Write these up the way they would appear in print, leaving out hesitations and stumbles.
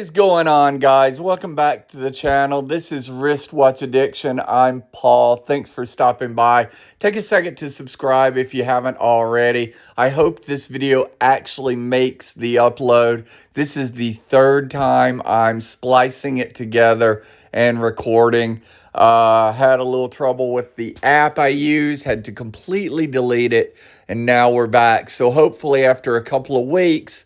is going on, guys? Welcome back to the channel. This is Wristwatch Addiction. I'm Paul. Thanks for stopping by. Take a second to subscribe if you haven't already. I hope this video actually makes the upload. This is the third time I'm splicing it together and recording. Had a little trouble with the app I use, had to completely delete it, and now we're back. So hopefully after a couple of weeks,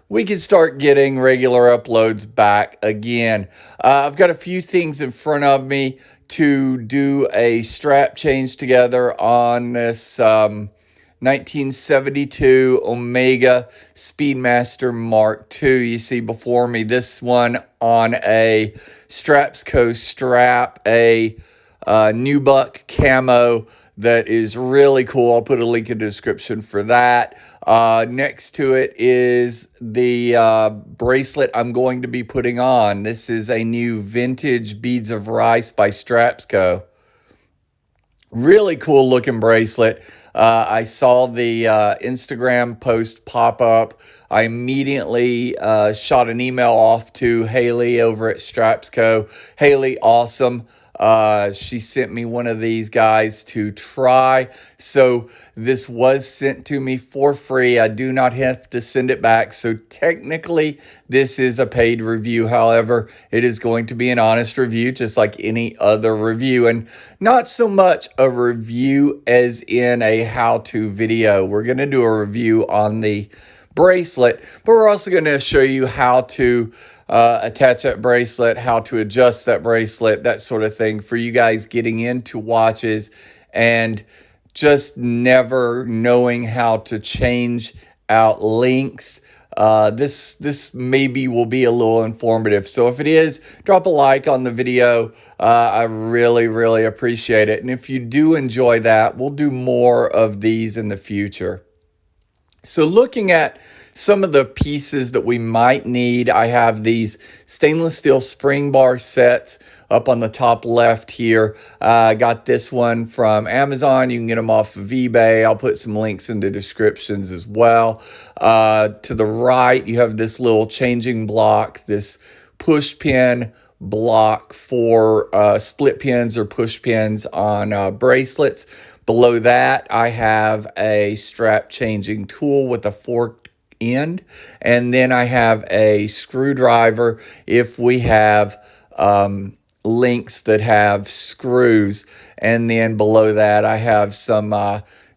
we can start getting regular uploads back again. I've got a few things in front of me to do a strap change together on this 1972 Omega Speedmaster Mark II. You see before me this one on a StrapsCo's strap, a Nubuck camo that is really cool. I'll put a link in the description for that. Next to it is the bracelet I'm going to be putting on. This is a new vintage Beads of Rice by StrapsCo. Really cool looking bracelet. I saw the Instagram post pop up. I immediately shot an email off to Haley over at StrapsCo. Haley, awesome. She sent me one of these guys to try. So this was sent to me for free. I do not have to send it back. So technically this is a paid review. However, it is going to be an honest review, just like any other review, and not so much a review as in a how-to video. We're going to do a review on the bracelet, but we're also going to show you how to attach that bracelet, how to adjust that bracelet, that sort of thing for you guys getting into watches and just never knowing how to change out links. This maybe will be a little informative. So if it is, drop a like on the video. I really appreciate it. And if you do enjoy that, we'll do more of these in the future. So looking at some of the pieces that we might need, I have these stainless steel spring bar sets up on the top left here. I got this one from Amazon. You can get them off of eBay. I'll put some links in the descriptions as well. To the right, you have this little changing block, this push pin block for split pins or push pins on bracelets. Below that, I have a strap changing tool with a forked end, and then I have a screwdriver if we have links that have screws, and then below that I have some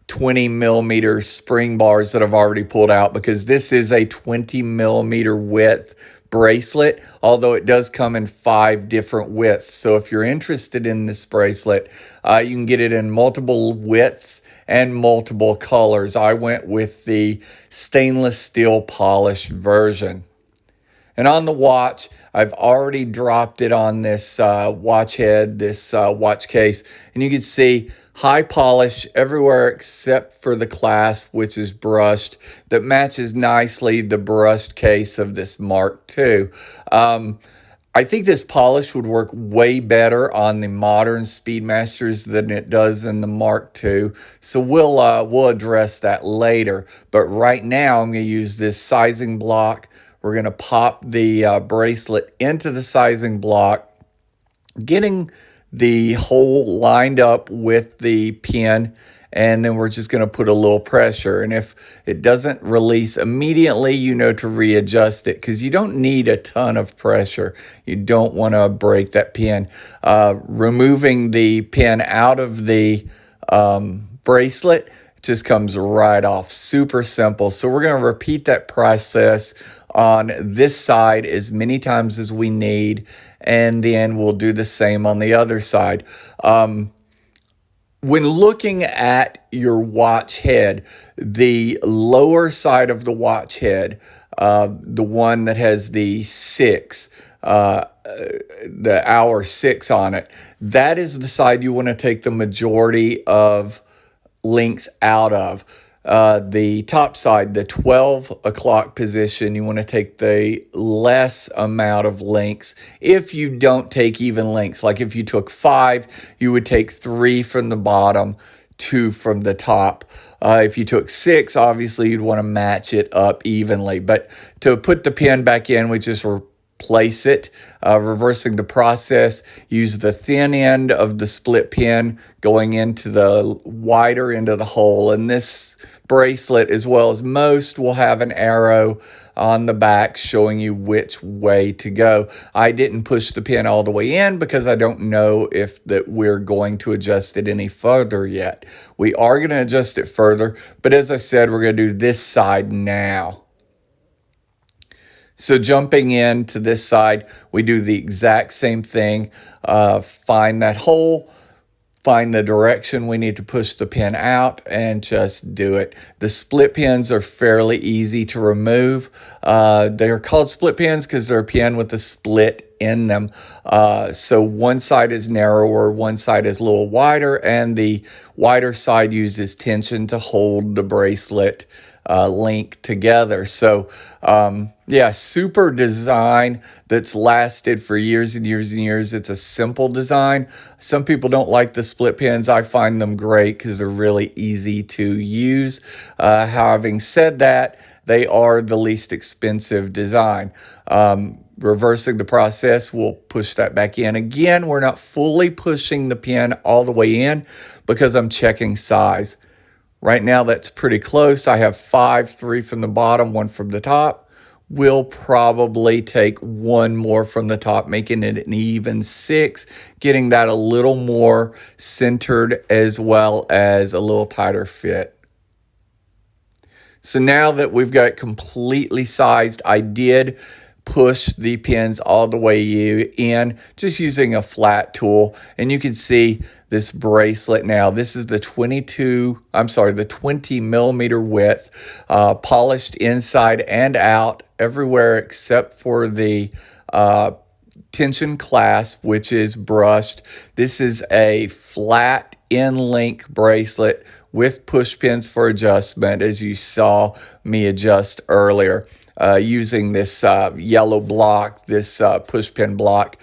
20 millimeter spring bars that I've already pulled out, because this is a 20 millimeter width bracelet, although it does come in 5 different widths. So if you're interested in this bracelet, you can get it in multiple widths and multiple colors. I went with the stainless steel polished version. And on the watch, I've already dropped it on this watch head, this watch case, and you can see high polish everywhere except for the clasp, which is brushed, that matches nicely the brushed case of this Mark II. I think this polish would work way better on the modern Speedmasters than it does in the Mark II. So we'll address that later. But right now, I'm going to use this sizing block. We're going to pop the bracelet into the sizing block, getting the hole lined up with the pin, and then we're just going to put a little pressure. And if it doesn't release immediately, you know to readjust it, because you don't need a ton of pressure. You don't want to break that pin. Removing the pin out of the bracelet just comes right off. Super simple. So we're going to repeat that process on this side as many times as we need, and then we'll do the same on the other side. When looking at your watch head, the lower side of the watch head, the one that has the 6, the hour 6 on it, that is the side you want to take the majority of links out of. The top side, the 12 o'clock position, you want to take the less amount of links. If you don't take even links, like if you took 5, you would take 3 from the bottom, 2 from the top. If you took 6, obviously you'd want to match it up evenly. But to put the pin back in, we just place it. Reversing the process, use the thin end of the split pin going into the wider end of the hole. And this bracelet, as well as most, will have an arrow on the back showing you which way to go. I didn't push the pin all the way in because I don't know if that we're going to adjust it any further yet. We are going to adjust it further, but as I said, we're going to do this side now. So jumping into this side, we do the exact same thing. Find that hole, find the direction we need to push the pin out, and just do it. The split pins are fairly easy to remove. They're called split pins because they're a pin with a split in them. So one side is narrower, one side is a little wider, and the wider side uses tension to hold the bracelet link together. So yeah, super design that's lasted for years and years and years. It's a simple design. Some people don't like the split pins. I find them great because they're really easy to use. Having said that, they are the least expensive design. Reversing the process, we'll push that back in. Again, we're not fully pushing the pin all the way in because I'm checking size. Right now, that's pretty close. I have 5, 3 from the bottom, 1 from the top. We'll probably take 1 more from the top, making it an even 6, getting that a little more centered as well as a little tighter fit. So now that we've got it completely sized, I did push the pins all the way in just using a flat tool, and you can see this bracelet now. This is the 20 millimeter width, polished inside and out everywhere except for the tension clasp, which is brushed. This is a flat in-link bracelet with push pins for adjustment, as you saw me adjust earlier. Using this yellow block, this push pin block.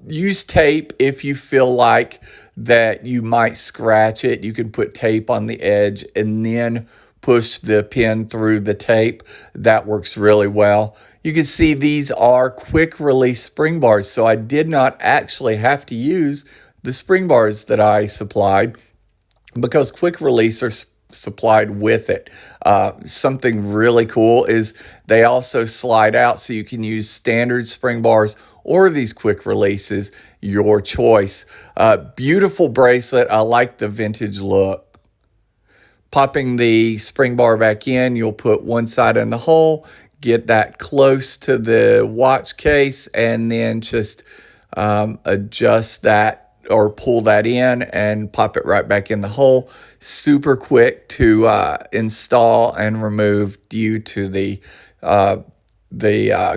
Use tape if you feel like that you might scratch it. You can put tape on the edge and then push the pin through the tape. That works really well. You can see these are quick release spring bars, so I did not actually have to use the spring bars that I supplied because quick release are supplied with it. Something really cool is they also slide out, so you can use standard spring bars or these quick releases, your choice. Beautiful bracelet. I like the vintage look. Popping the spring bar back in, you'll put one side in the hole, get that close to the watch case, and then just adjust that or pull that in and pop it right back in the hole. Super quick to install and remove due to the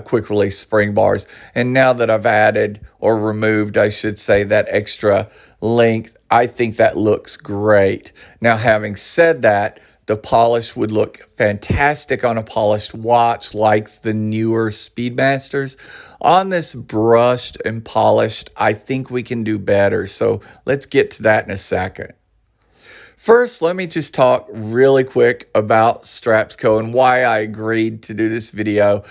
quick release spring bars. And now that I've added or removed, I should say, that extra length, I think that looks great. Now, having said that, the polish would look fantastic on a polished watch like the newer Speedmasters. On this brushed and polished, I think we can do better. So let's get to that in a second. First, let me just talk really quick about StrapsCo and why I agreed to do this video.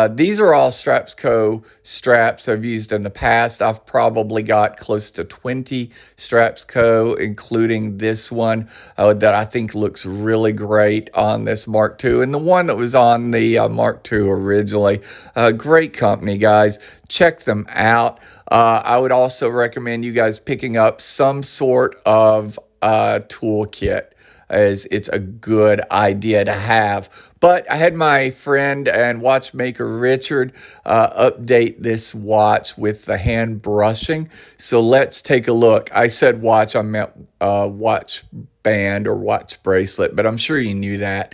These are all StrapsCo straps I've used in the past. I've probably got close to 20 StrapsCo, including this one that I think looks really great on this Mark II, and the one that was on the Mark II originally. Great company, guys. Check them out. I would also recommend you guys picking up some sort of toolkit, as it's a good idea to have. But I had my friend and watchmaker Richard update this watch with the hand brushing. So let's take a look. I said watch, I meant watch band or watch bracelet, but I'm sure you knew that.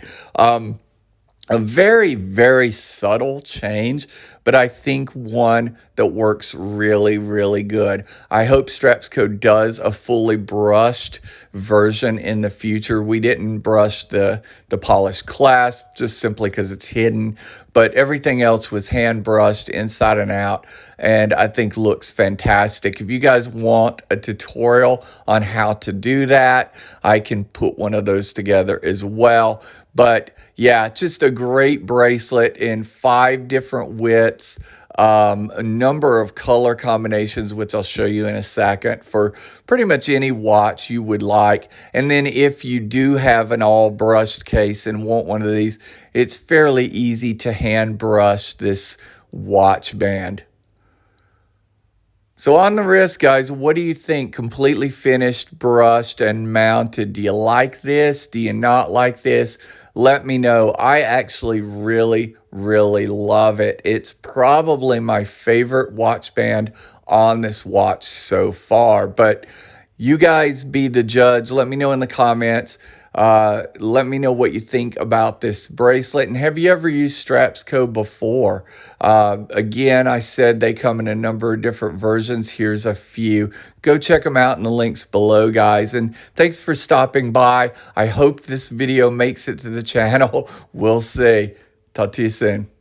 A very, very subtle change, but I think one that works really, really good. I hope StrapsCo does a fully brushed version in the future. We didn't brush the polished clasp just simply because it's hidden, but everything else was hand brushed inside and out, and I think looks fantastic. If you guys want a tutorial on how to do that, I can put one of those together as well. But yeah, just a great bracelet in 5 different widths. a number of color combinations, which I'll show you in a second, for pretty much any watch you would like. And then if you do have an all brushed case and want one of these, it's fairly easy to hand brush this watch band. So on the wrist, guys, what do you think? Completely finished, brushed, and mounted. Do you like this? Do you not like this? Let me know. I actually really love it. It's probably my favorite watch band on this watch so far. But you guys be the judge. Let me know in the comments. Let me know what you think about this bracelet. And have you ever used StrapsCo before? Again, I said they come in a number of different versions. Here's a few. Go check them out in the links below, guys. And thanks for stopping by. I hope this video makes it to the channel. We'll see. Talk to you soon.